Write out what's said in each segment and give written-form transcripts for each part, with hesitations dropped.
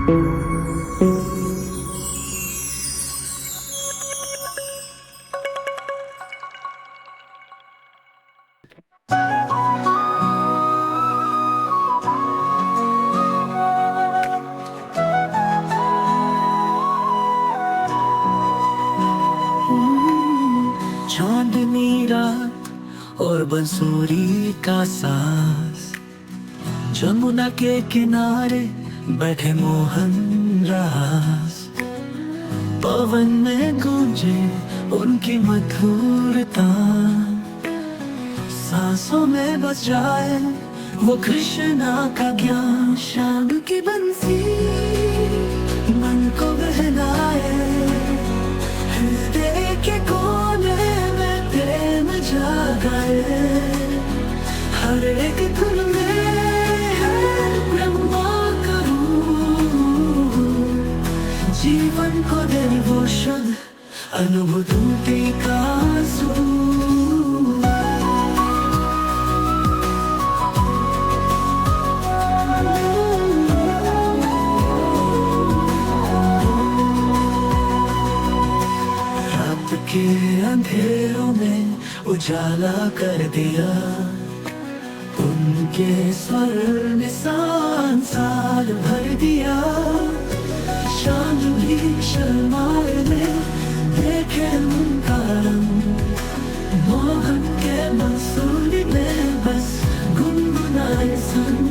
चांदनी रात और बंसुरी का सास, जमुना के किनारे बैठे मोहन रास। पवन में गूंजे उनकी मधुरता, सांसों में बस जाए वो कृष्णा का ज्ञान। शाम की बंसी मन को बहलाए, हृदय के कोने में प्रेम जागाए। हर एक धुन में है ब्रह्मा का रूप, जीवन को दे वो शुद्ध अनुभूति का सूर। के अंधेरों में उजाला कर दिया, उनके स्वर ने संसार भर दिया। चांद भी शर्माए ने देखे उनका रंग, मोहन के मंसूरी में बस गुनगुनाए संग।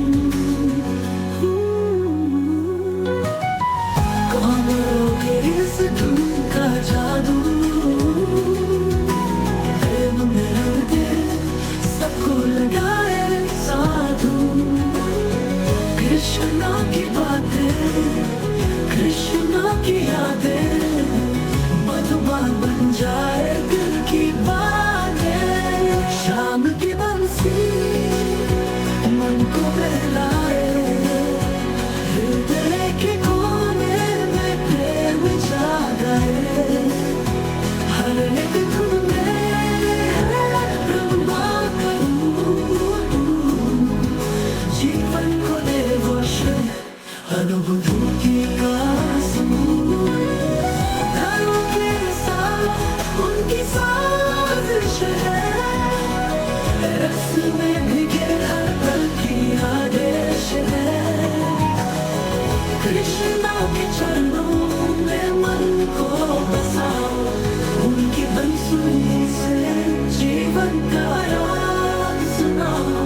कौन रोके इस धुन का जादू, कृष्णा की बातें, कृष्णा की यादें, मधुबन बन जाए दिल की बातें। शाम की बंसी मन को बहलाए, हृदय के कोने में प्रेम जागाए। हर एक धुन में है ब्रह्मा का रूप, जीवन को दे वो शुद्ध अनुभूति का सूर। तारों के साथ उनकी साजिश है, रस में भीगे हर पल की आदेश है। कृष्णा के चरणों में मन को बसाओ, उनकी बंसुरी से जीवन का राज सुनाओ।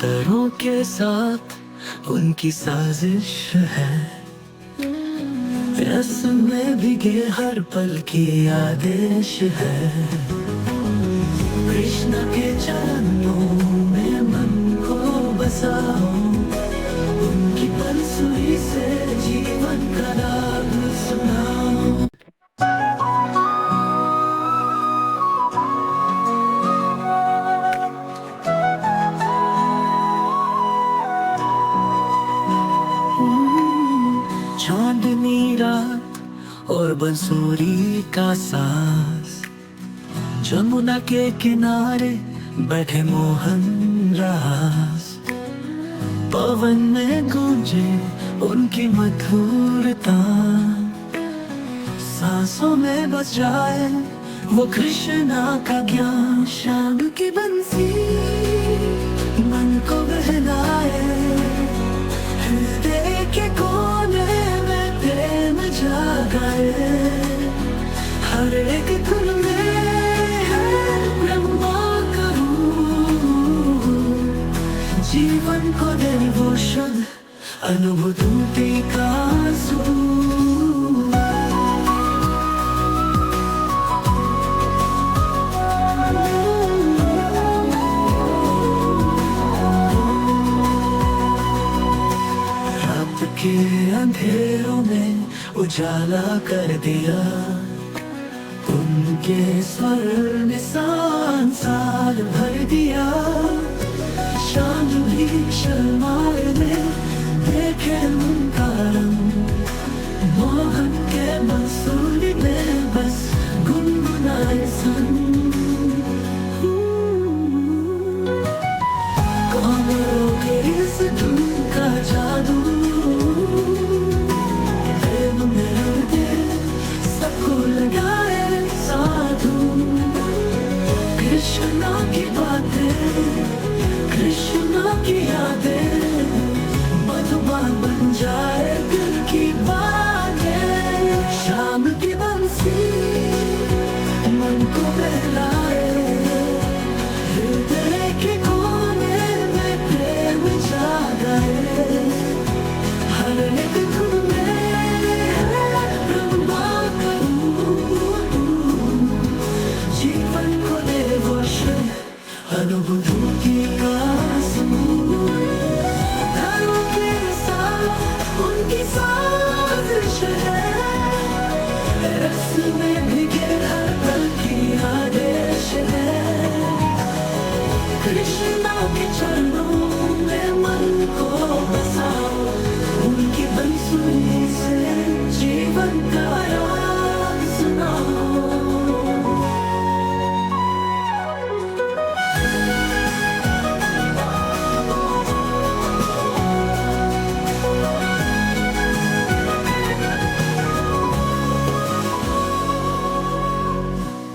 तारों के साथ उनकी साजिश है, रस में भीगे हर पल की आदेश है। कृष्णा के चरणों में मन को बसाओ, उनकी बंसुरी से जीवन का राग सुनाओ। चांदनी रात और बंसुरी का सास, जमुना के किनारे बैठे मोहन रास। पवन में गूंजे उनकी मधुरता, सांसों में बस जाए वो कृष्णा का ज्ञान। शाम की बंसी मन को बहलाए, हृदय के कोने में प्रेम जागाए। हर एक धुन में है ब्रह्मा का रूप, जीवन को दे वो शुद्ध अनुभूति का सूर। रात के अंधेरों में उजाला कर दिया, उनके स्वर ने संसार भर दिया। चांद भी शर्माए ने देखे उनका रंग, यादें मधुबान बन जाए दिल की बातें। शाम की बंसी मन को बहलाए, हृदय के कोने में प्रेम जागाए। हर एक धुन में ब्रह्मा करूं, जीवन को दे वर्षन अनुभूति का समूह। तारों के साथ उनकी साजिश है, रस में भीगे हर पल की आदेश है। कृष्णा के चरणों में मन को बसाओ, उनकी बंसुरी से जीवन का राग सुनाओ।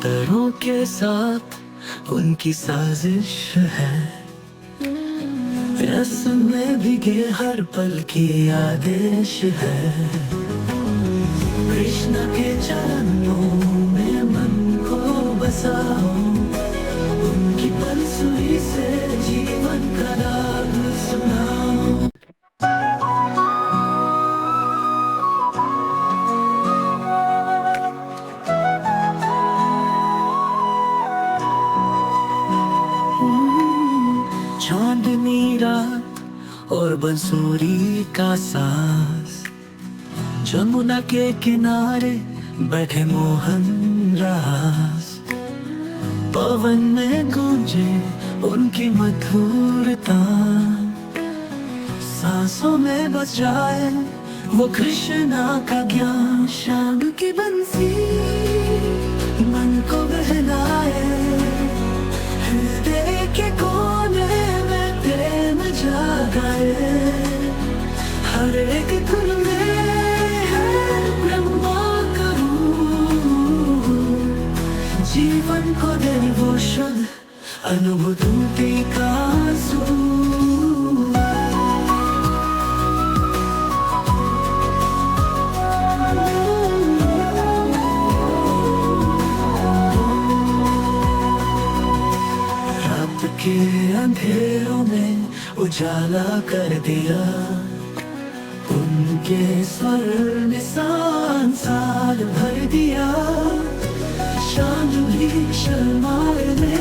तारों के साथ उनकी साजिश है, रस में भीगे हर पल की आदेश है। कृष्ण के चरणों में मन को बसाओ, उनकी बंसुरी से जीवन का राग सुनाओ। चांदनी रात और बंसुरी का साज, जमुना के किनारे बैठे मोहन रास। पवन में गूंजे उनकी मधुरता, सांसों में बस जाए वो कृष्णा का ज्ञान। शाम की बंसी मन को बहलाए, हृदय के कोने में प्रेम जागाए। हर एक धुन में है ब्रह्मा का रूप, जीवन को दे वो शुद्ध अनुभूति का सूर। के अंधेरों में उजाला कर दिया, उनके स्वर ने संसार भर दिया। चांदनी शर्माए ने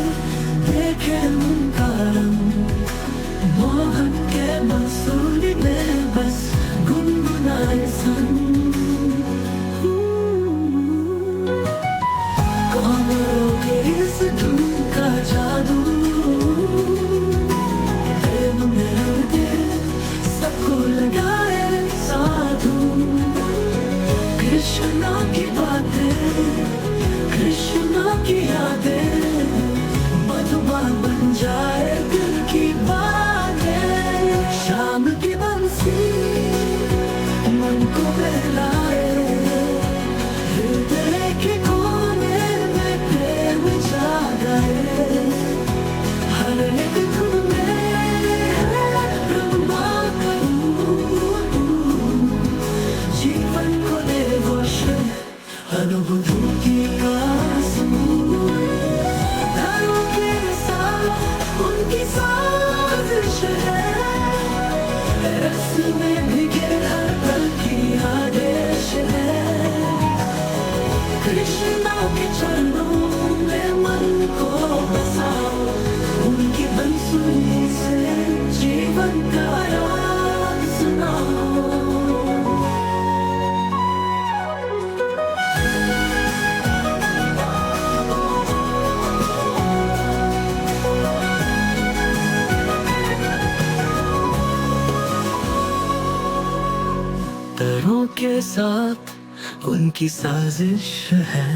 देखे उनका रंग, मोहन के मंसूरी में बस गुनगुनाए संग। कमरों के इस धुन का जादू, सबको लगाए साधु। कृष्णा की बातें, कृष्णा की यादें मधुबान बन जाए दिल की बातें। शाम की बंसी मन को बहलाए, हृदय के कोने में प्रेम जागाए। हर एक धुन अनुभूति का समूह। तारों के साथ उनकी साजिश है, रस में भीगे हर पल की आदेश है। कृष्णा के चरणों में मन को बसाओ, उनकी बंसुरी से जीवन का राग सुनाओ। तारों के साथ उनकी साजिश है,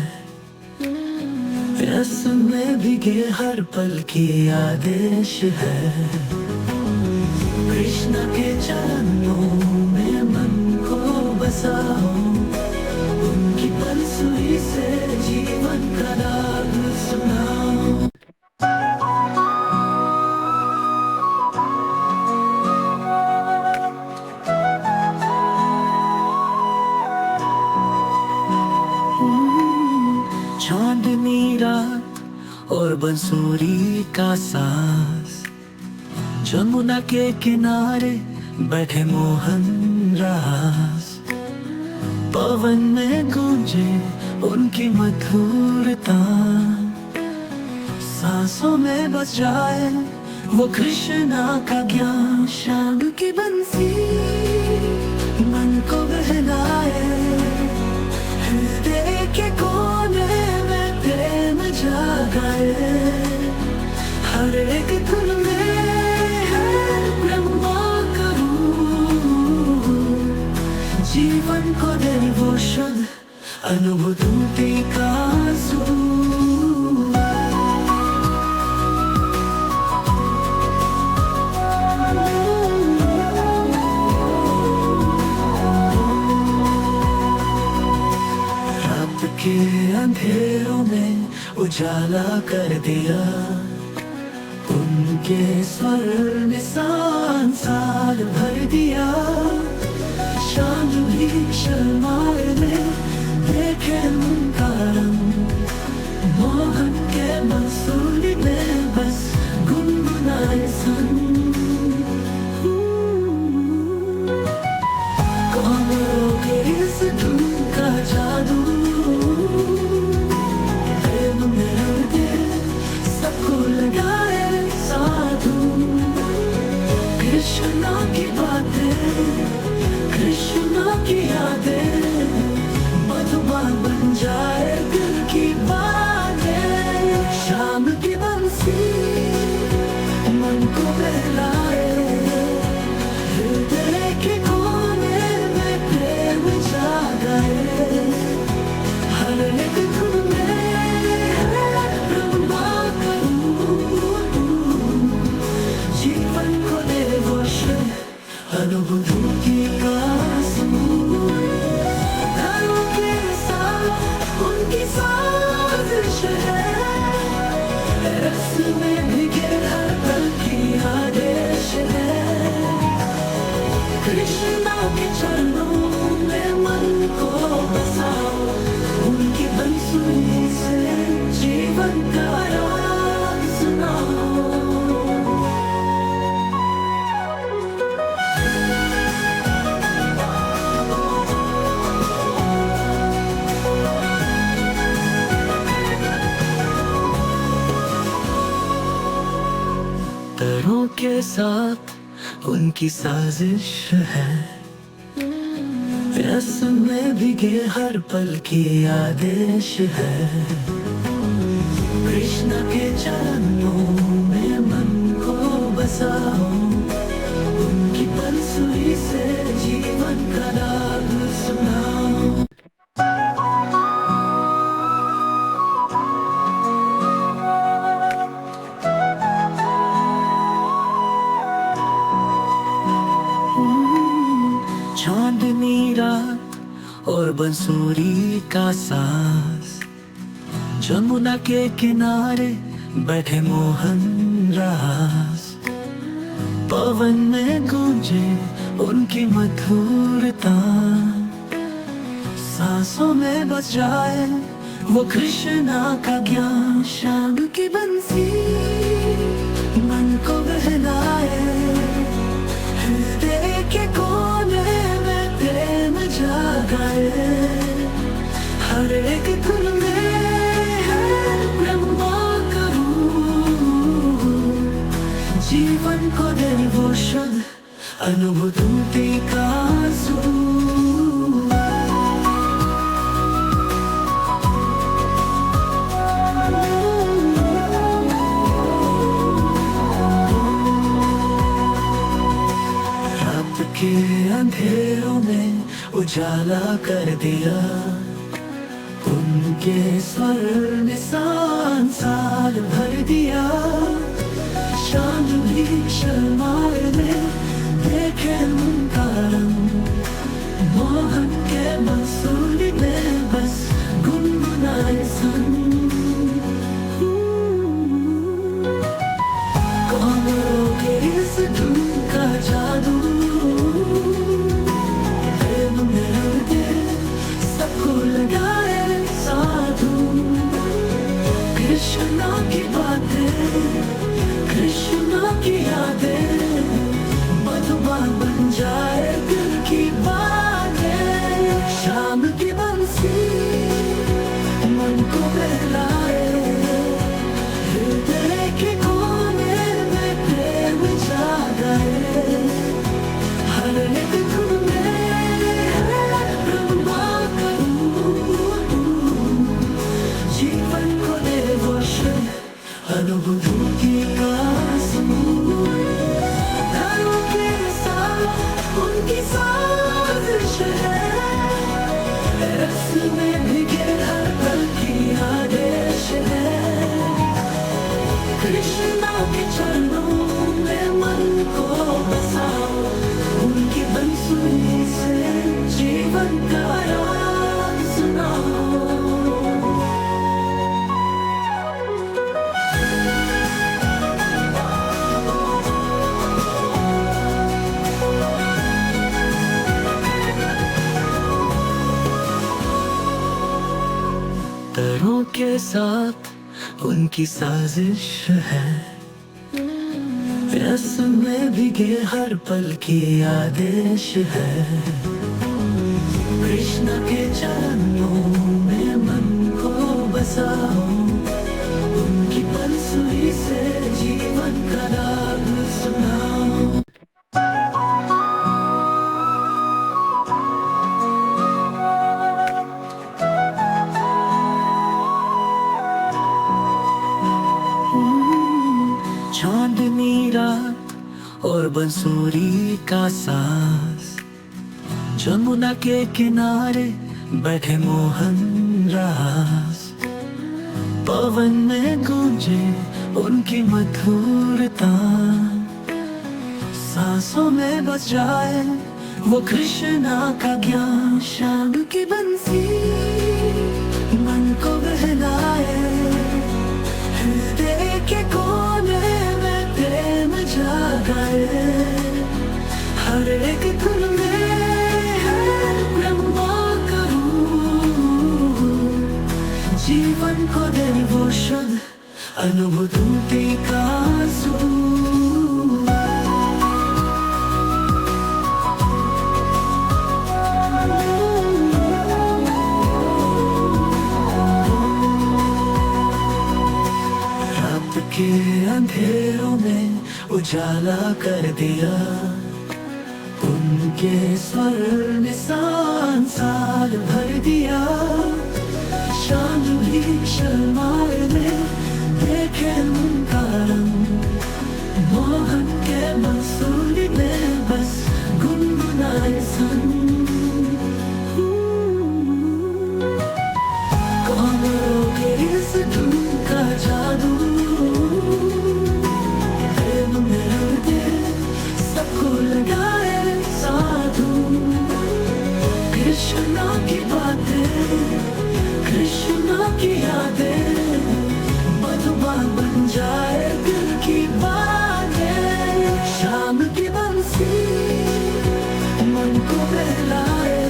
रस में भीगे हर पल की आदेश है। कृष्ण के चरणों में मन को बसाओ, उनकी बंसुरी से जीवन का राग सुनाओ। बंसुरी का सांस। जमुना के किनारे बैठे मोहन रास, पवन में गूंजे उनकी मधुरता। सांसों में बस जाए वो कृष्णा का ज्ञान। शाम की बंसी मन को बहलाए, हृदय के कोने में प्रेम जागाए। हर एक धुन में है ब्रह्मा का रूप, जीवन को दे वो शुद्ध अनुभूति का सूर। के अंधेरों में उजाला कर दिया, उनके स्वर ने संसार भर दिया। शाम भी शर्माए ने देखे उनका रंग, मोहन के मंसूरी में बस गुनगुनाए संग। कौन रोके इस धुन का जादू, कृष्णा की बातें, कृष्णा की यादें, मधुबन बन जाए दिल की बातें। शाम की बंसी मन को बहलाए, हृदय के कोने में प्रेम जागाए। हर एक धुन में है ब्रह्मा का रूप, जीवन को दे वो शुद्ध अनुभूति का सूर। तारों के साथ उनकी साजिश है, रस में भीगे हर पल की आदेश है। कृष्णा के चरणों में मन को बसाओ, उनकी बंसुरी से जीवन का राग सुनाओ। तारों के साथ उनकी साजिश है, रस में भीगे हर पल की आदेश है। कृष्ण के चरणों में मन को बसाओ, उनकी बंसुरी से जीवन का राग सुनाओ। चांदनी रात और बंसुरी का सांस, जमुना के किनारे बैठे मोहन रास, पवन में गूंजे उनकी मधुरता। सांसों में बस जाए वो कृष्णा का ज्ञान। शाम की बंसी मन को बहलाए, हृदय के कोने में प्रेम जागाए। हर एक धुन में है ब्रह्मा का रूप, जीवन को दे वो शुद्ध अनुभूति का सूर। के अंधेरों में उजाला कर दिया, उनके स्वर ने संसार भर दिया। शाम भी शर्माए ने देखे उनका रंग, मोहन के मंसूरी में बस गुनगुनाए संग। कौन रोके इस धुन का जादू, कृष्णा की बात मधुबन बन जाए दिल की बातें। शाम की बंसी मन को बहलाए, हृदय के कोने में प्रेम जागाए। हर एक धुन में ब्रह्मा करूं, जीवन को दे रोशन अनुभूति का समूह। तारों के साथ उनकी साजिश है, रस में भीगे हर पल की आदेश है। कृष्णा के चरणों में मन को बसाओ, उनकी बंसुरी से जीवन का राज सुनाओ। तारों के साथ उनकी साजिश है, रस में भीगे हर पल की आदेश है। कृष्ण के चरणों में मन को बसाओ, उनकी बंसुरी से जीवन का राग सुनाओ। चांदनी रात और बंसुरी का साज, जमुना के किनारे बैठे मोहन रास। पवन में गूंजे उनकी मधुरता, सांसों में बस जाए वो कृष्णा का ज्ञान। शाम की बंसी मन को बहलाए, हृदय के कोने में प्रेम जागाए। हर एक धुन में है ब्रह्मा करूं, जीवन को दे वो शुद्ध अनुभूति का सूर। के अंधेरों में उजाला कर दिया, उनके स्वर ने संसार भर दिया। चांदनी शर्माए ने देखे उनका रंग, मोहन के मंसूरी में बस गुनगुनाए संग। कमरों के इस धुन का जादू, सबको लगाए साधु। कृष्णा की बातें, कृष्णा की यादें, मधुबन बन जाए दिल की बातें। शाम की बंसी मन को बहलाए,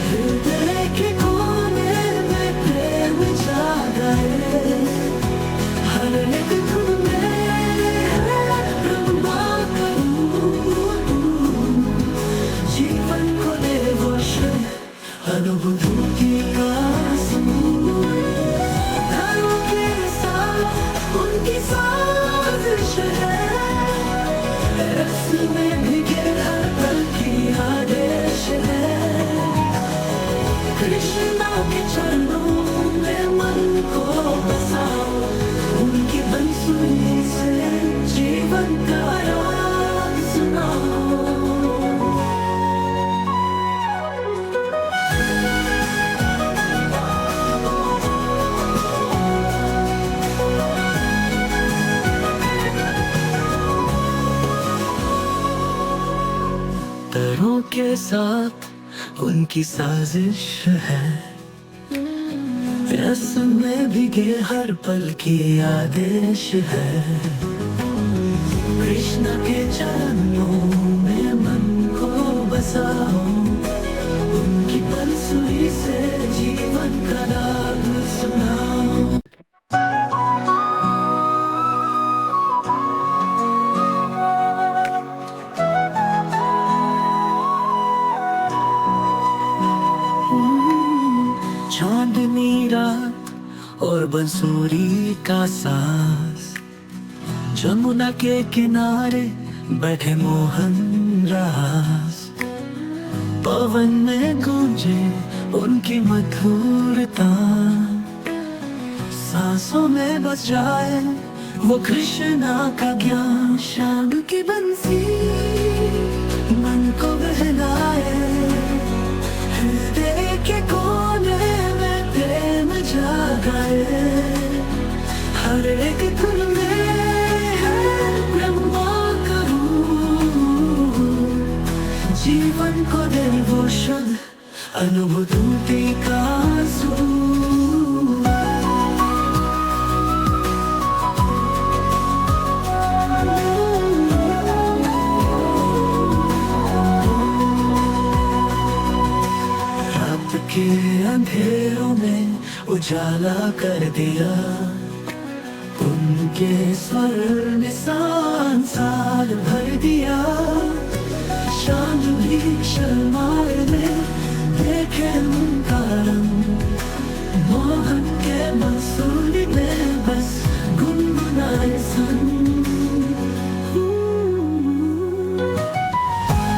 हृदय के कोने में प्रेम जागाए। हर एक धुन में ब्रह्मा करूं, जीवन को दे रोशन अनुभूति का समूह। तारों के साथ उनकी साजिश है, रस में भीगे हर पल की आदेश है। कृष्णा के चरणों में मन को बसाओ, उनकी बंसुरी से जीवन का राग सुनाओ। तारों के साथ उनकी साजिश है, रस में भीगे हर पल की आदेश है। कृष्ण के चरणों में मन को बसाओ, उनकी बंसुरी से जीवन का राग सुनाओ। बंसुरी का साज। जमुना के किनारे बैठे मोहन रास, पवन में गूंजे उनकी मधुरता। सांसों में बस जाए वो कृष्णा का ज्ञान। शाम की बंसी मन को बहलाए, हृदय के कोने में प्रेम जागाए। हर एक धुन में है ब्रह्मा का रूप, जीवन को दे वो शुद्ध अनुभूति का सूर। के अंधेरों में उजाला कर दिया, उनके स्वर ने संसार भर दिया। चांद भी शर्माए ने देखे उनका रंग, मोहन के बंसुरी में बस गुनगुनाए संग।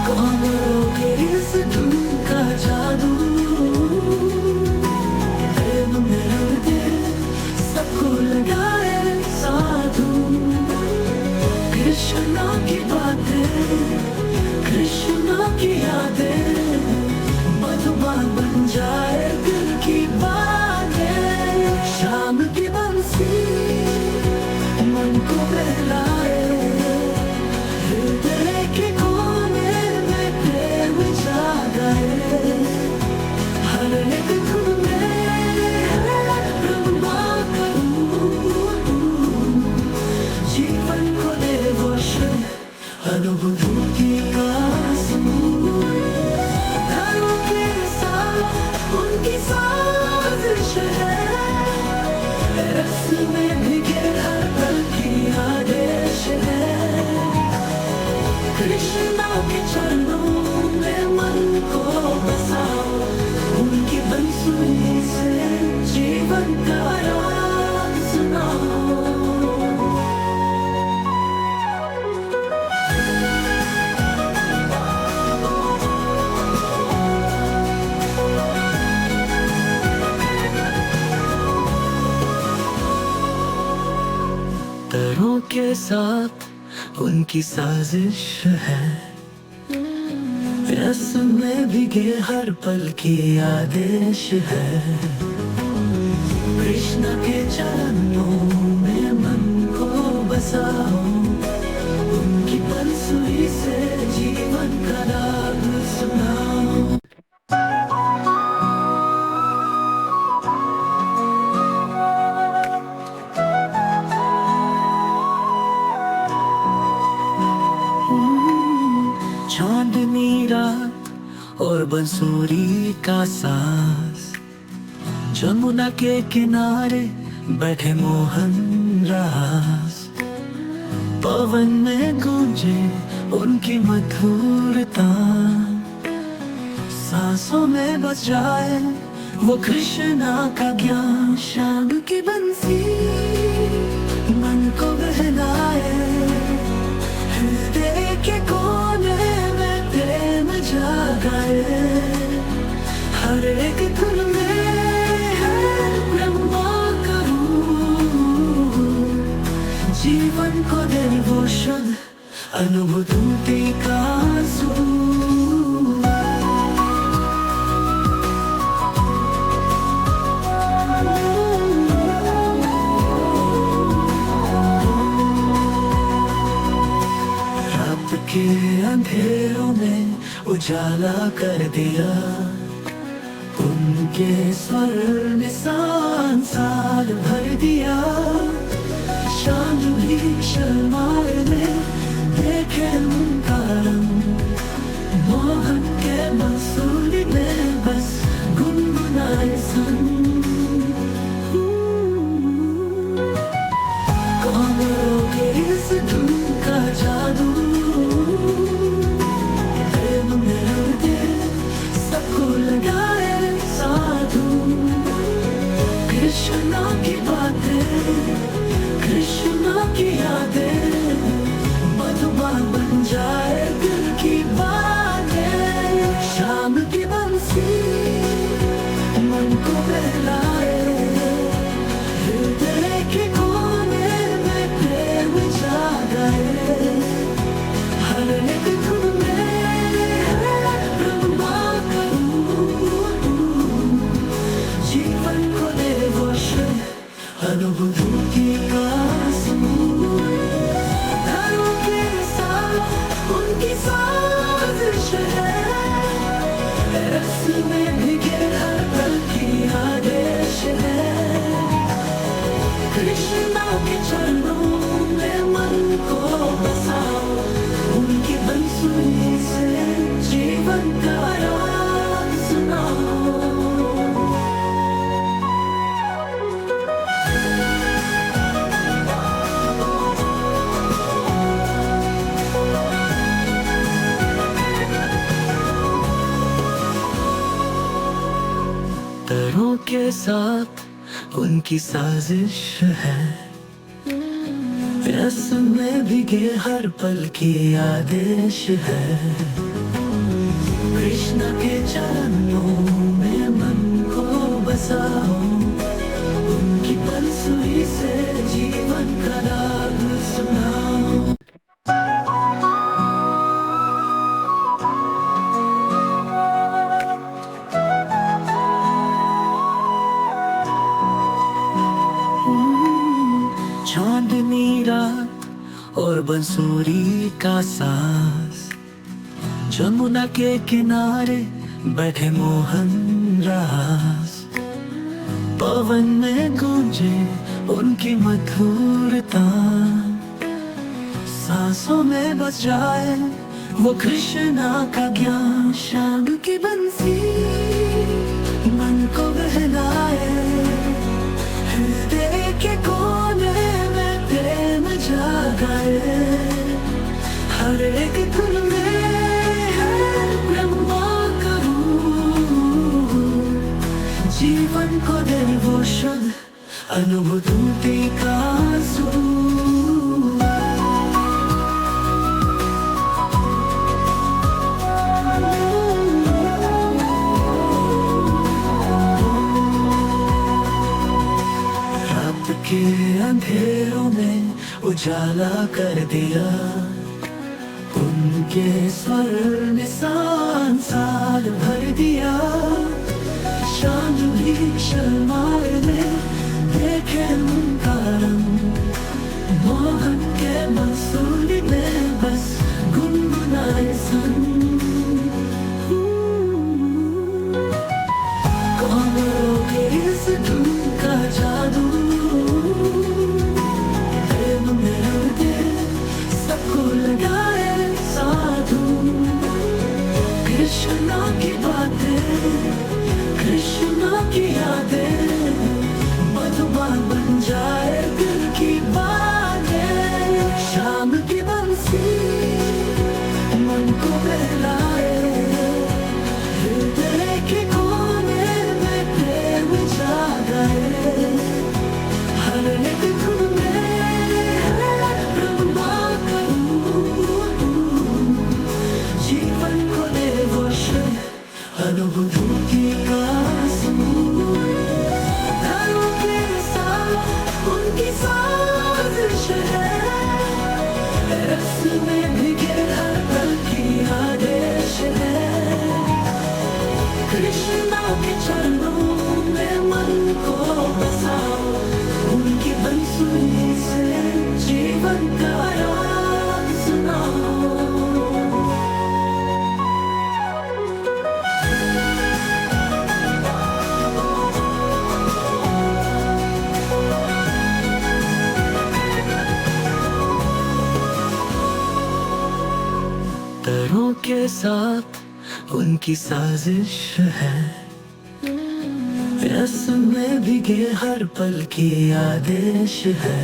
कौन रोके इस धुन का जादू, कृष्णा की बातें, कृष्णा की यादें, मधुबन बन जाए दिल की बातें। शाम की बंसी मन को बहलाए, हृदय के कोने में प्रेम जागाए। हर एक धुन में है ब्रह्मा का रूप, जीवन को दे वो शुद्ध अनुभूति का सूर। तारों के साथ उनकी साजिश है, रस में भीगे हर पल की आदेश है। कृष्णा के चरणों में मन को बसाओ, उनकी बंसुरी से जीवन का राज सुनाओ। तारों के साथ उनकी साजिश है, रस में भीगे हर पल की आदेश है। कृष्ण के चरणों में मन को बसाओ, उनकी बंसुरी से जीवन का राग सुनाओ। चांदनी रात और बंसुरी का साज। जमुना के किनारे बैठे मोहन रास, पवन में गूंजे उनकी मधुरता। सांसों में बस जाए वो कृष्णा का ज्ञान। शाम की बंसी मन को बहलाए, हृदय के कोने में प्रेम जागाए। हर एक धुन में है ब्रह्मा का रूप, जीवन को दे वो शुद्ध अनुभूति का सूर। के अंधेरों में उजाला कर दिया, उनके स्वर ने संसार भर दिया। चांद भी शर्माए ने देखे उनका रंग, मोहन के बंसुरी में बस गुनगुनाए संग। कौन रोके इस धुन का जादू, लगाए साधु कृष्णा की बात। जीवन का राज सुनाओ। तारों के साथ उनकी साजिश है, रस्म में भीगे हर पल की आदेश है। कृष्ण के चरणों में मन को बसाओ, उनकी बंसुरी से जीवन का राग सुनाओ। चांदनी रात और बंसुरी का सांस, जमुना के किनारे बैठे मोहन रास। पवन में गूंजे उनकी मधुरता, सांसों में बस जाए वो कृष्णा का ज्ञान। शाम की बंसी मन को बहलाए, हृदय के कोने में प्रेम जागाए। हर एक धुन में है ब्रह्मा का रूप, जीवन को दे वो शुद्ध अनुभूति का सूर। के अंधेरों में उजाला कर दिया, उनके स्वर ने संसार भर दिया। चांदनी शर्माए ने देखे उनका रंग, मोहन के मंसूरी में बस गुनगुनाए संग। कौन रोके इस धुन का जादू, सबको लगाए साधु। कृष्णा की बातें, कृष्णा की यादें, मधुबान बन जाए दिल की बातें। शाम की बंसी मन को बहलाए, हृदय के कोने में प्रेम जागाए। हर एक धुन अनुभूति का समूह। तारों के साथ उनकी साजिश है, रस्म में भीगे हर पल की आदेश है। कृष्णा के चरणों में मन को बसाओ, उनकी बंसुरी से जीवन का राग सुनाओ। तारों के साथ उनकी साजिश है, रस्म में भीगे हर पल की आदेश है।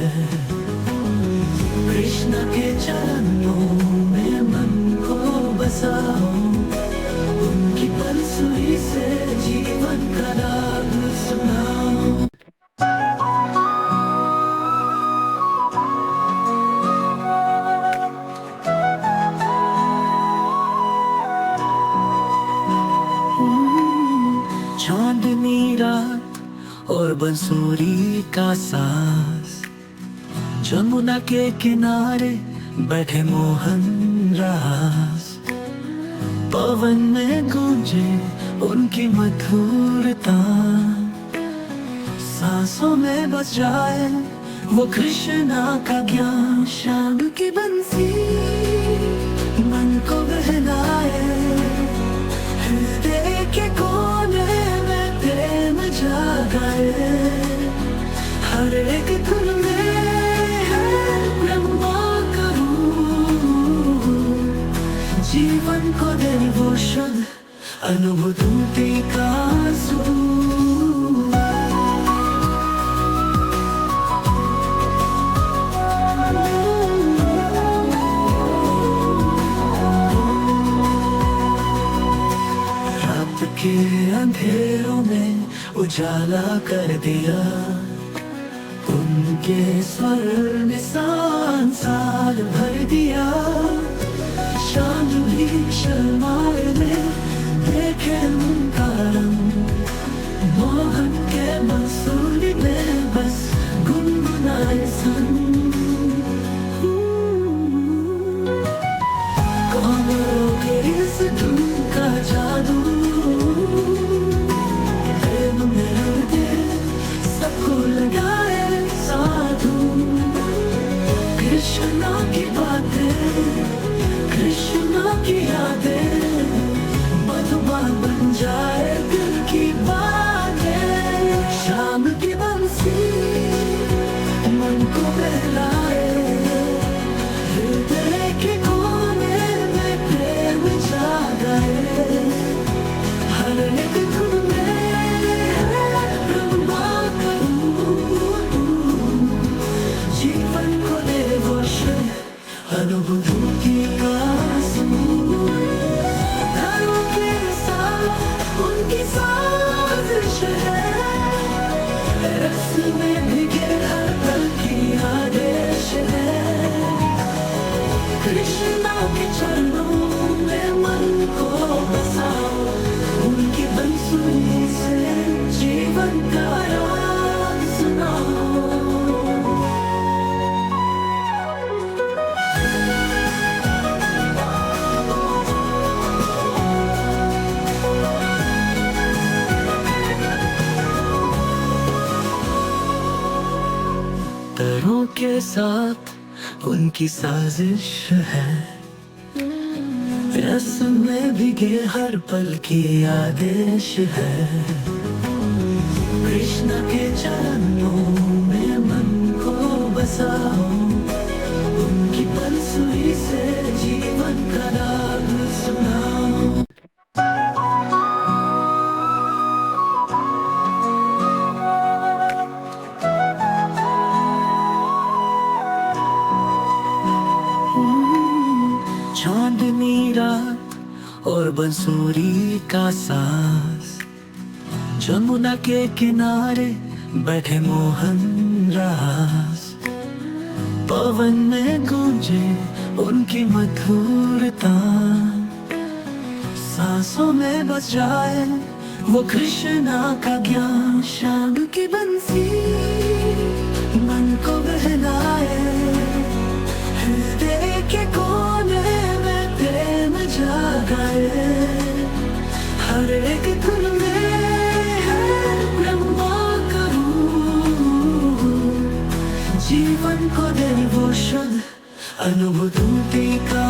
कृष्ण के चरणों में मन को बसाओ, उनकी बंसुरी से जीवन का राग सुनाओ। चांदनी रात और बंसुरी का सांस, जमुना के किनारे बैठे मोहन रास। पवन में गूंजे उनकी मधुरता, सांसों में बस जाए वो कृष्णा का ज्ञान। शाम की बंसी मन को बहलाए, हृदय के कोने में प्रेम जागाए। हर एक धुन में है ब्रह्मा का रूप, जीवन जीवन को दे वो शुद्ध अनुभूति का रात के अंधेरों में उजाला कर दिया उनके स्वर ने सांसार भर दिया। चांद भी शर्माए ने देखे उनका रंग मोहन के मंसूरी में बस गुनगुनाए संग। कमरों के इस धुन का जादू प्रेम में हृदय सबको लगाए साधु। कृष्णा की बातें कृष्णा की यादें मधुबन बन जाए दिल की बातें। शाम की बंसी मन को बहलाए हृदय के कोने में प्रेम जागाए। हर एक धुन में ब्रह्मा करूं जीवन को दे वो शुद्ध अनुभूति का तारों के साथ उनकी साजिश है। रस में भीगे हर पल की आदेश है। कृष्णा के चरणों में मन को बसाओ उनकी बंसुरी से जीवन का राज सुनाओ। तारों के साथ उनकी साजिश है। रस में भीगे हर पल की आदेश है। कृष्ण के चरणों में मन को बसाओ उनकी बंसुरी से जीवन का राग सुनाओ। चांदनी रात और बंसुरी का सांस जमुना के किनारे बैठे मोहन रास। पवन में गूंजे उनकी मधुरता सांसों में बस जाए वो कृष्णा का ज्ञान। शाम की बंसी मन को बहलाए हृदय के कोने में प्रेम जागाए। हर एक धुन में है ब्रह्मा का रूप जीवन को दे वो शुद्ध अनुभूति का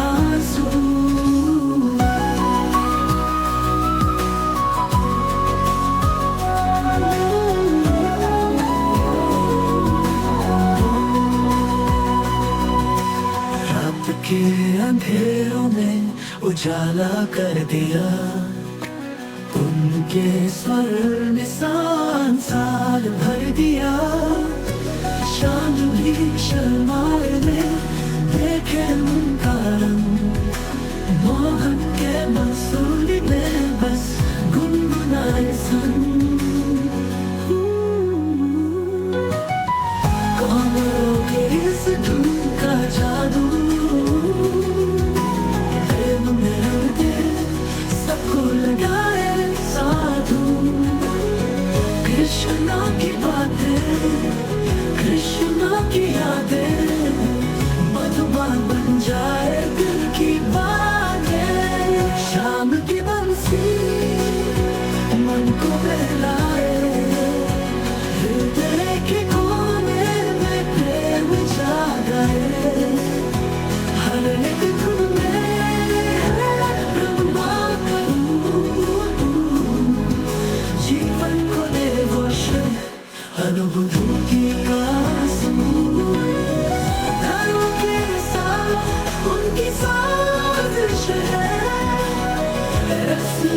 के अंधेरों में उजाला कर दिया उनके स्वर ने सांसार भर दिया। चांद भी शर्माए ने देखे उनका रंग मोहन के मंसूरी में बस गुनगुनाए संग। कमरों के इस धुन का जादू कृष्णा की बातें कृष्णा की यादें मधुबन बन जाए दिल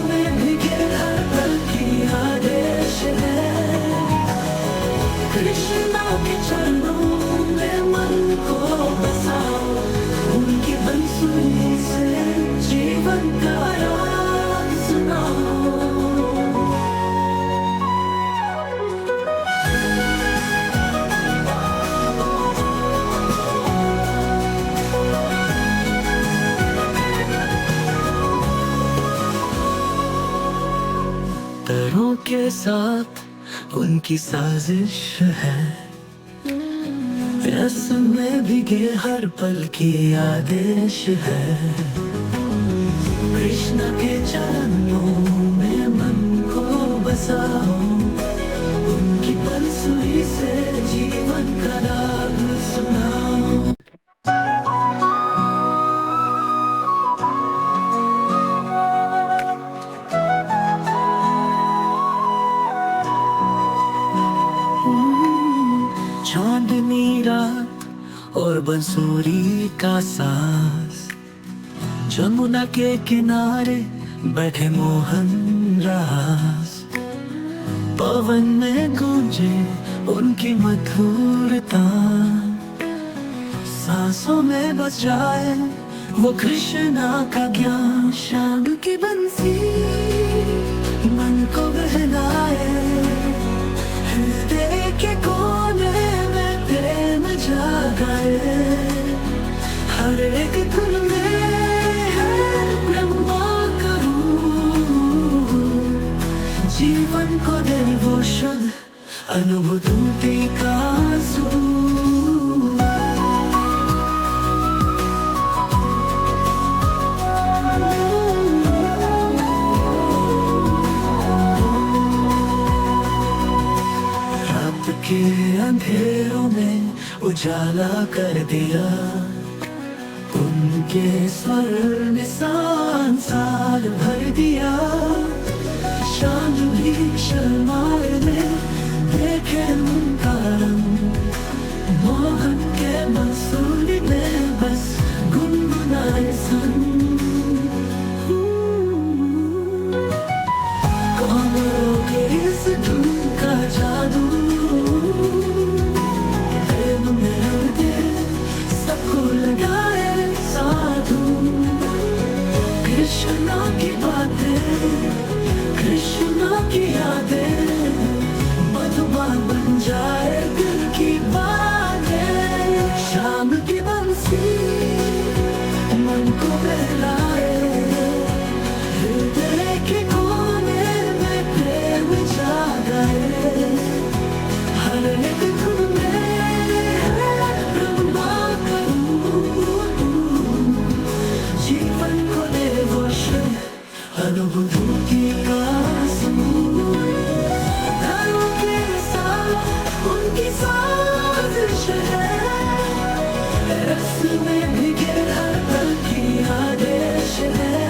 में भीगे हर पल की आदेश है। कृष्णा के चरणों में मन को बसाओ, उनकी बंसुरी से जीवन का राज सुनाओ। तारों के साथ उनकी साजिश है, प्यास में भीगे हर पल की आदेश है। कृष्ण के चरणों में मन को बसाओ, उनकी बंसुरी से जीवन का राग सुनाओ। चांदनी रात और बंसुरी का साज, जमुना के किनारे बैठे मोहन रास। पवन में गूंजे उनकी मधुरता, सांसों में बस जाए वो कृष्णा का ज्ञान। शाम की बंसी मन को बहलाए, हृदय के कोने में प्रेम जागाए। हर एक धुन में है ब्रह्मा का रूप, जीवन को दे वो शुद्ध अनुभूति का सूर। के अंधेरों में उजाला कर दिया, उनके स्वर ने संसार भर दिया। चांदनी शर्माए ने देखे उनका रंग, मोहन के मंसूरी में बस गुनगुनाए संग। कौन रोके इस धुन का जादू, सबको लगाए साधु। कृष्णा की बातें, कृष्णा की यादें, मधुबान बन जाए दिल की बातें। शाम की बंसी मन को बहलाए, हृदय के कोने में प्रेम जागाए। हर एक धुन अनुभूति का समूह। तारों के साथ उनकी साजिश है, रस में भीगे हर पल की आदेश है।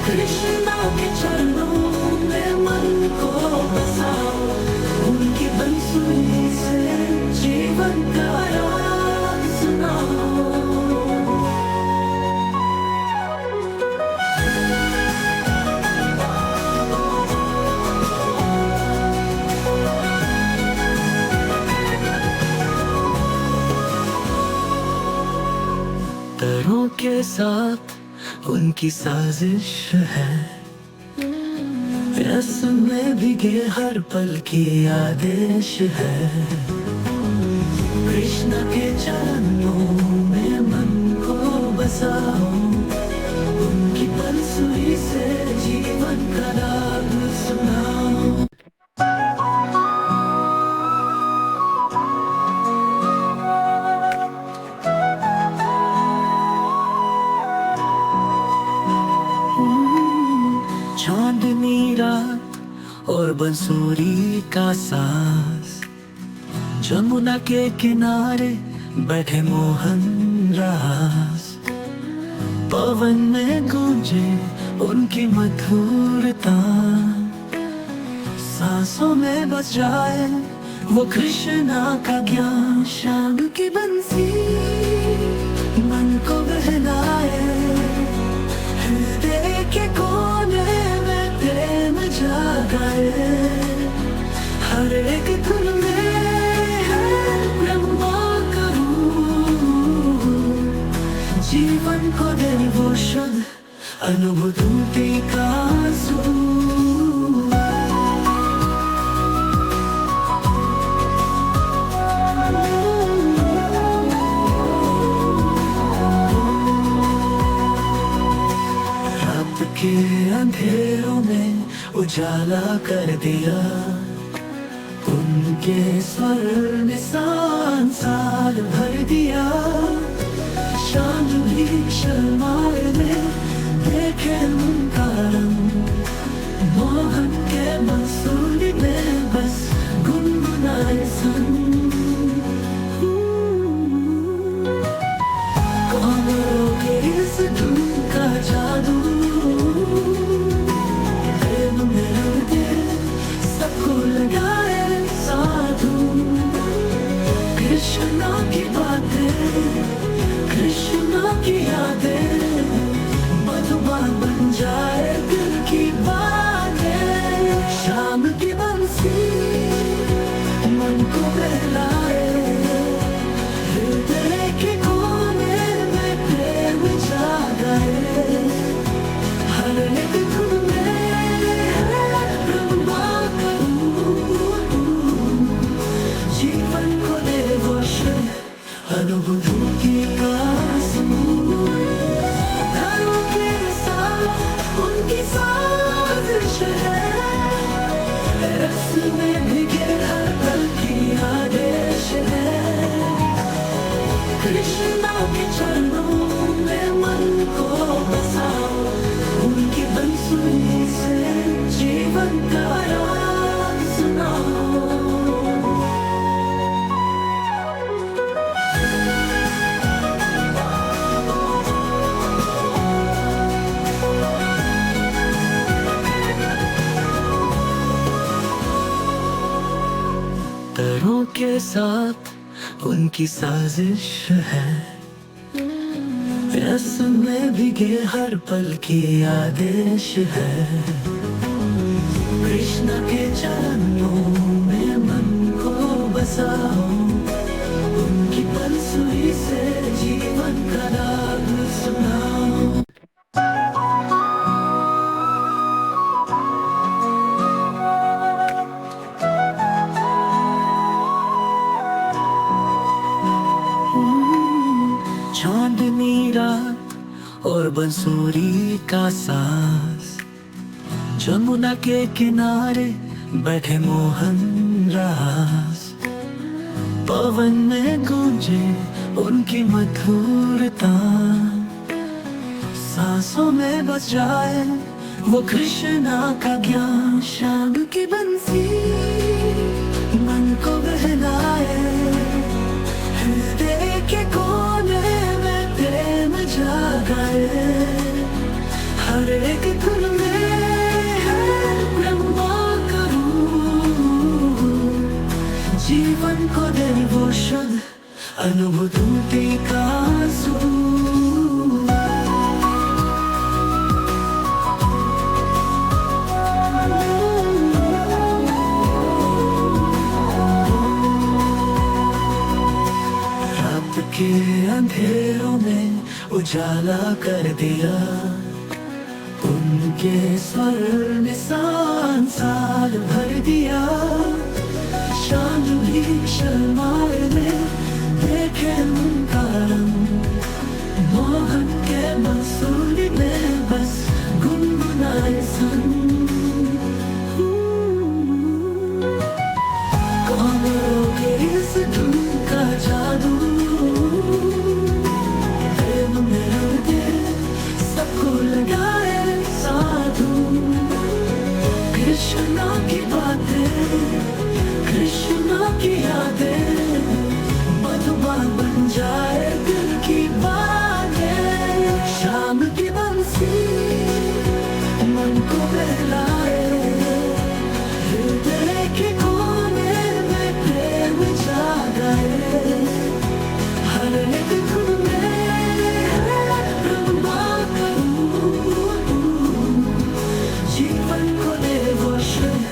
कृष्णा के चरणों में मन को बसाओ, उनकी बंसुरी से जीवन का राग सुनाओ। तारों के साथ उनकी साजिश है, प्यास में भीगे हर पल की आदेश है। कृष्ण के चरणों में मन को बसाओ, उनकी बंसुरी से जीवन का राग सुनाओ। चांदनी रात और बंसुरी का साज, जमुना के किनारे बैठे मोहन रास। पवन में गूंजे उनकी मधुरता, सांसों में बस जाए वो कृष्णा का ज्ञान। शाम की बंसी मन को बहलाए, हृदय के कोने गाए, हर एक धुन में है ब्रह्मा का रूप, जीवन को दे वो शुद्ध अनुभूति का सूर। के अंधेरों में उजाला कर दिया, उनके स्वर ने संसार भर दिया। चांद भी शर्माए ने देखे उनका रंग, मोहन के मंसूरी में बस गुनगुनाए संग। कौन रोके इस धुन का जादू, कृष्णा की बातें, कृष्णा की यादें, मधुबन बन जाए दिल की बातें। शाम की बंसी मन को बहलाए, हृदय के कोने में प्रेम जागाए, हर एक धुन में है ब्रह्मा का रूप, जीवन को दे वो शुद्ध अनुभूति का सूर। तारों के साथ उनकी साजिश है, रस में भीगे हर पल की आदेश है। कृष्णा के चरणों में मन को बसाओ, उनकी बंसुरी से जीवन का राज सुनाओ। तारों के साथ उनकी साजिश है, रस में भीगे हर पल की आदेश है। कृष्ण के चरणों में मन को बसाओ, उनकी बंसुरी से जीवन का राग सुनाओ। चांदनी रात और बंसुरी का सांस, जमुना के किनारे बैठे मोहन रास। पवन में गूंजे उनकी मधुरता, सांसों में बस जाए वो कृष्णा का ज्ञान। शाम की बंसी मन को बहलाए, हृदय के कोने में प्रेम जागाए, हर एक धुन में है ब्रह्मा का रूप, जीवन को दे वो शुद्ध अनुभूति का सूर। के अंधेरों में उजाला कर दिया, उनके स्वर ने संसार भर दिया। चांद भी शर्माए ने देखे उनका रंग, मोहन के मंसूरी में बस गुनगुनाए संग। कौन रोके इस धुन का जादू, कृष्णा की बातें, कृष्णा की यादें, मधुबन बन जाए दिल की बातें। शाम की बंसी मन को बहलाए, हृदय के कोने में प्रेम जागाए, हर एक धुन में है ब्रह्मा का रूप, जीवन को दे वो शुद्ध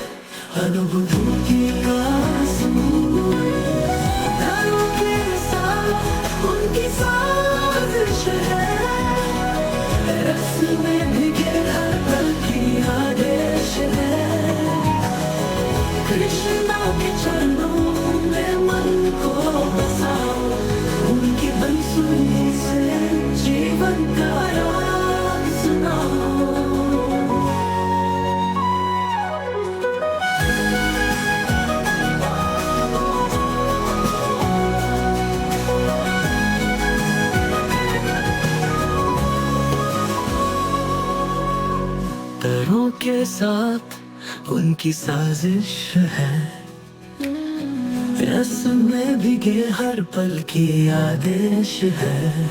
तारों के साथ उनकी साजिश है, में भीगे हर पल की आदेश है।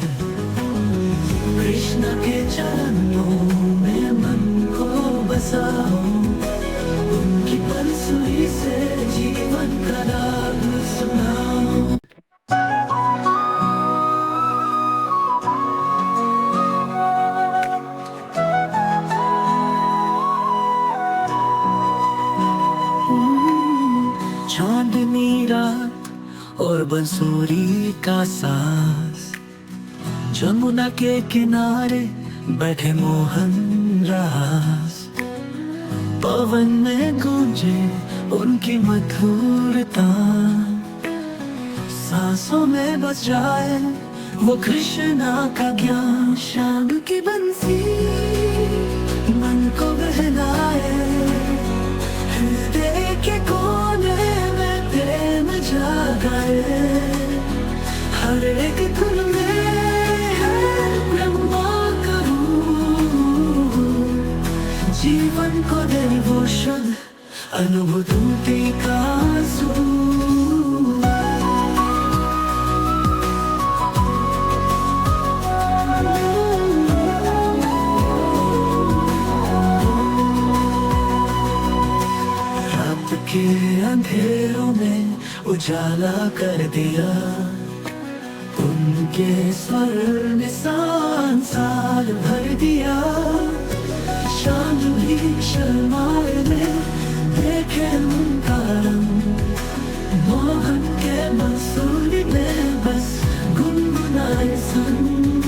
कृष्ण के चरणों में मन को बसाओ, उनकी बंसुरी से जीवन का राग सुनाओ। चांदनी रात और बंसुरी का सांस, जमुना के किनारे बैठे मोहन रास। पवन में गूंजे उनकी मधुरता, सांसों में बस जाए वो कृष्णा का ज्ञान। शाम की बंसी मन को बहलाए, हृदय के कोने में प्रेम जागाए। हर एक धुन में है ब्रह्मा का रूप, जीवन को दे वो शुद्ध अनुभूति का सूर। के अंधेरों में उजाला कर दिया, उनके स्वर ने संसार भर दिया। चांद भी शर्माए में देखे उनका रंग, मोहन के मंसूरी में बस गुनगुनाए संग।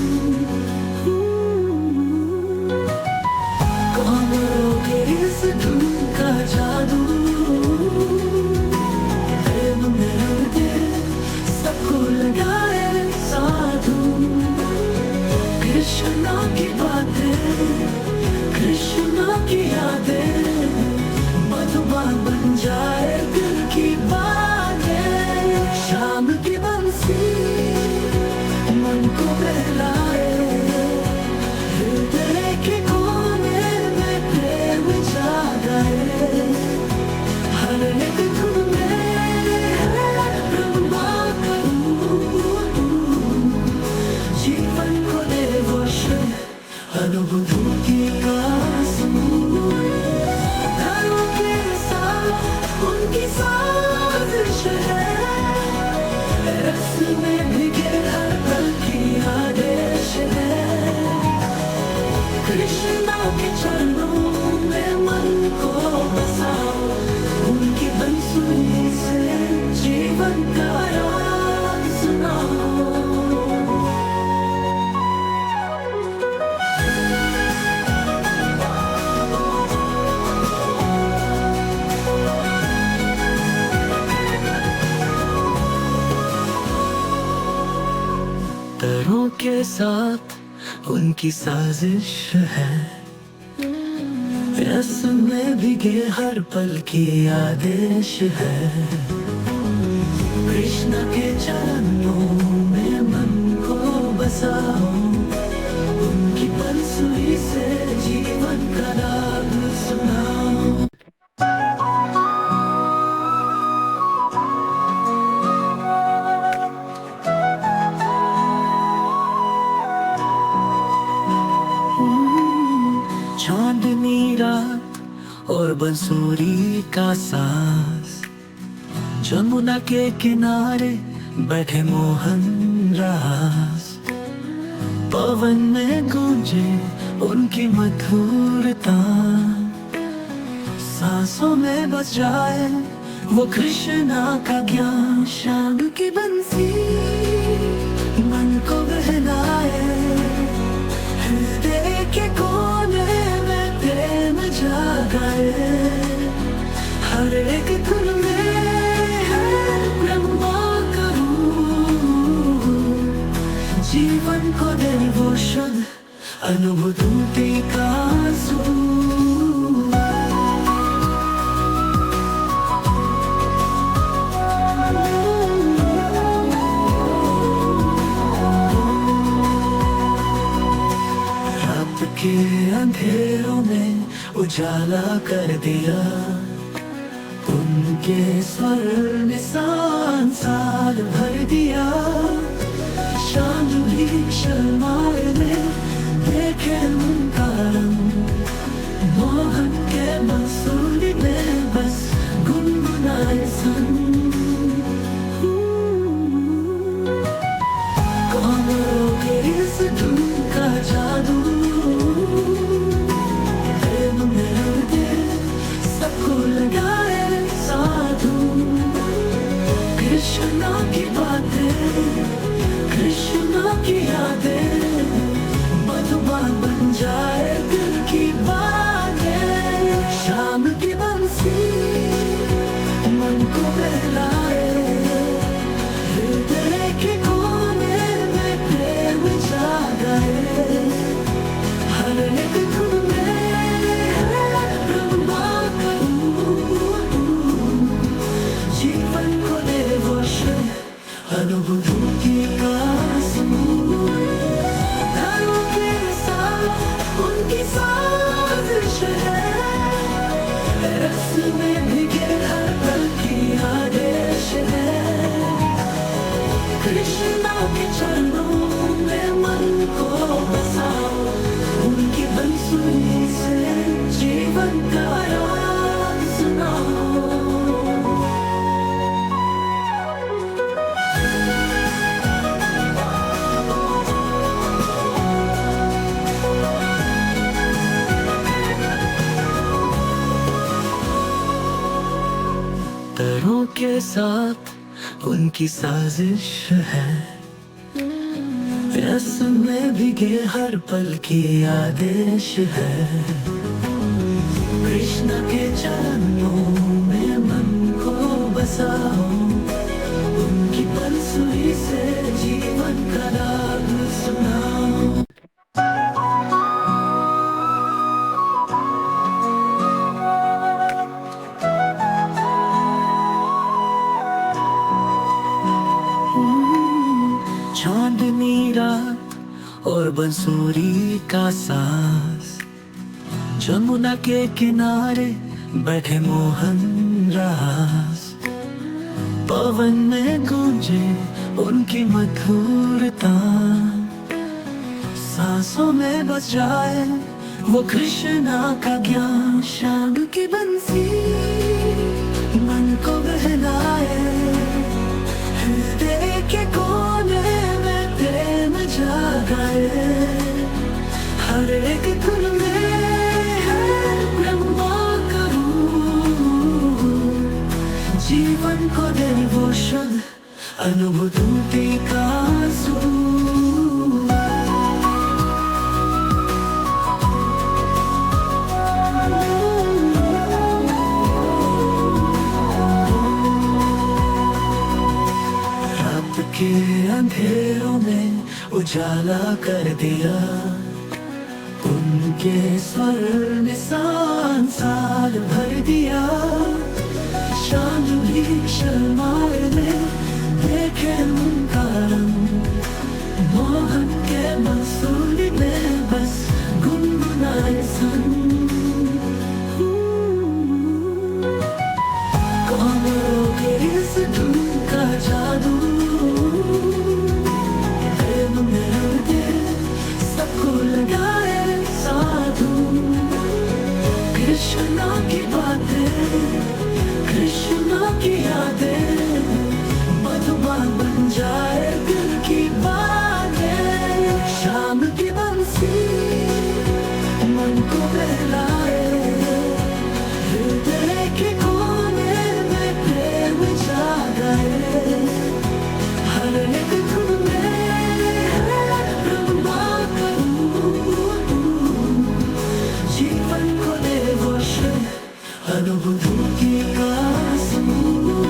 कौन रोके इस धुन का जादू, सबको लगाए साधु। कृष्णा की बातें, कृष्णा की यादें, मधुबान बन जाए दिल की बातें। शाम की बंसी मन को बहलाए, हृदय के कोने में प्रेम जागाए। हर एक धुन अनुभूति का समूह। तारों के साथ उनकी साजिश है, रस में भीगे हर पल की आदेश है। कृष्णा के चरणों में मन को बसाओ, उनकी बंसुरी से जीवन का राग सुनाओ। तारों के साथ उनकी साजिश है, रस में भीगे हर पल की आदेश है। कृष्ण के चरणों में मन को बसाओ, उनकी बंसुरी से जीवन का राग सुनाओ। चांदनी रात और बंसुरी का सांस, जमुना के किनारे बैठे मोहन रास। पवन में गूंजे उनकी मधुरता, सांसों में बस जाए वो कृष्णा का ज्ञान। शाम की बंसी मन को बहलाए, हृदय के कोने में प्रेम जागाए। हर एक धुन में है ब्रह्मा का रूप, जीवन को दे वो शुद्ध अनुभूति का सूर। के अंधेरों में उजाला कर दिया। उनके स्वर ने संसार भर दिया। चांद भी शर्माए ने देखे उनका रंग। मोहन के मंसूरी में बस गुनगुनाए संग। कौन रोके इस धुन का जादू। प्रेम में दिल सबको लगाए साधु। कृष्णा की बातें, कृष्णा की यादें, मधुबन बन जाए दिल की बातें। शाम की बंसी मन को बहलाए। हृदय के कोने में प्रेम जागाए। हर एक धुन में ब्रह्मा करूं। जीवन को दे वो क्षण अनुभूति का समूह। तारों के साथ उनकी साजिश है। रस में भीगे हर पल की आदेश है। कृष्णा के चरणों में मन को बसाओ। उनकी बंसुरी से जीवन का राज सुनाओ। तारों के साथ उनकी साजिश है। रस में भीगे हर पल की आदेश है। कृष्ण के चरणों में मन को बसाओ। उनकी बंसुरी से जीवन का राग सुनाओ। चांदनी रात और बंसुरी का सांस। जमुना के किनारे बैठे मोहन रास। पवन में गूंजे उनकी मधुरता। सांसों में बस जाए वो कृष्णा का ज्ञान। शाम की बंसी मन को बहलाए। हृदय के कोने में प्रेम जागाए। हर एक धुन में है ब्रह्मा का रूप। जीवन को दे वो शुद्ध अनुभूति का सूर। के अंधेरों में उजाला कर दिया। उनके स्वर ने संसार भर दिया। चांद भी शर्माए ने देखे उनका रंग। मोहन के मंसूरी में बस गुनगुनाए संग। कौन रोके इस धुन का जादू। सबको लगाए साधु। कृष्णा की बातें, कृष्णा की यादें, मधुबन बन जाए दिल की बातें। शाम की बंसी मन को बहलाए। हृदय के कोने में प्रेम जागाए। हर एक धुन में जीवन को दे वो क्षण अनुभूति का समूह।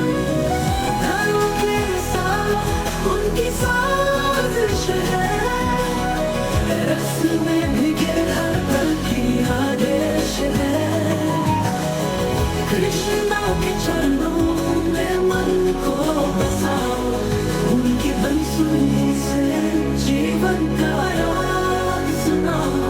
तारों के साथ उनकी साजिश है। रस में भीगे हर पल की आदेश है। कृष्णा के चरणों में मन को बसाओ। उनकी बंसुरी से जीवन का राज सुनाओ।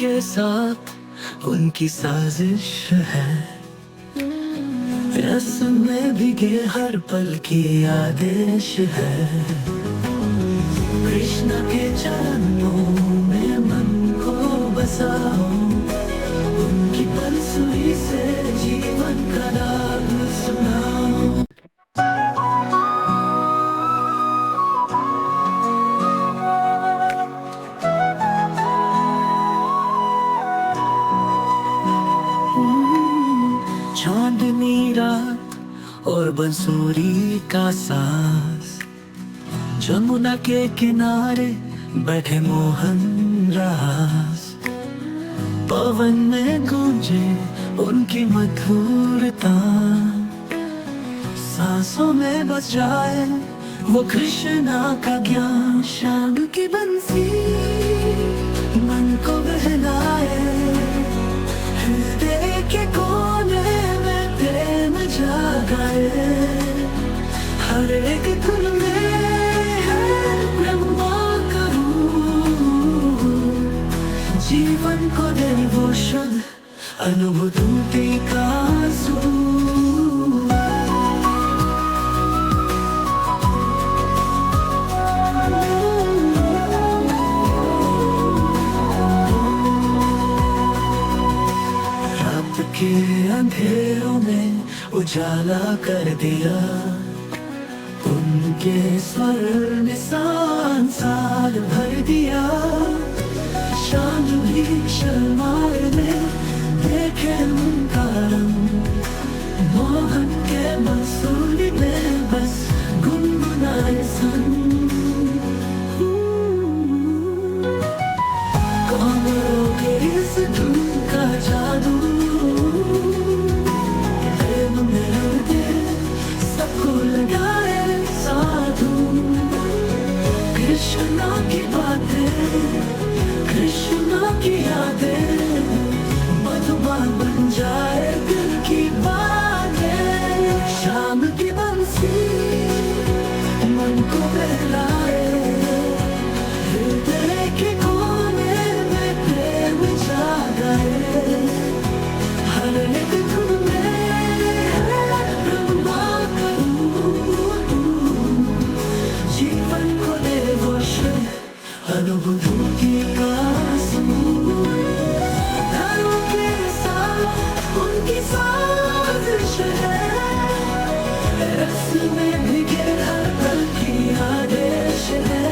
के साथ उनकी साजिश है। रस में भीगे हर पल की आदेश है। कृष्ण के चरणों में मन को बसाओ, उनकी बंसुरी से जीवन का राग सुनाओ। चांदनी रात और बंसुरी का सांस, जमुना के किनारे बैठे मोहन रास। पवन में गूंजे उनकी मधुरता, सांसों में बस जाए वो कृष्णा का ज्ञान। शाम की बंसी मन को बहलाए, हृदय के कोने में प्रेम जागाए। हर एक धुन में है ब्रह्मा का रूप, जीवन को दे वो शुद्ध अनुभूति का सूर। के अंधेरों में उजाला कर दिया, उनके स्वर ने संसार भर दिया। शांत भी शर्माए में देखे उनका रंग, मोहन के मंसूरी में बस गुनगुनाए संग। कमरों के इस धुन का जादू, सबको लगाए साधु। कृष्णा की बातें, कृष्णा की यादें, मधुबान बन जाए दिल की बातें। शाम की बंसी मन को बहलाए, हृदय के कोने में प्रेम जागाए। हर एक धुन में ब्रह्मा का रूप, जीवन को दे वो शुद्ध अनुभूति का सूर। तारों के साथ उनकी साजिश है, रस में भीगे हर पल की आदेश है।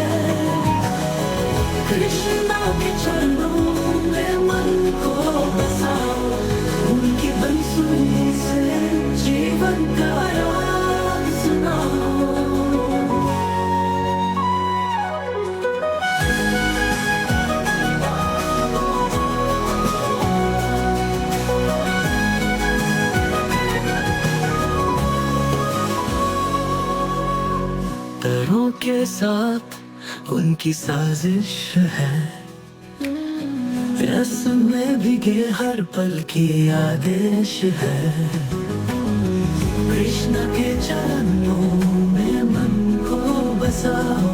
कृष्णा के चरणों में मन को बसाओ, उनकी बंसुरी से जीवन का राग सुनाओ। तारों के साथ उनकी साजिश है, रस में भीगे हर पल की आदेश है। कृष्ण के चरणों में मन को बसाओ,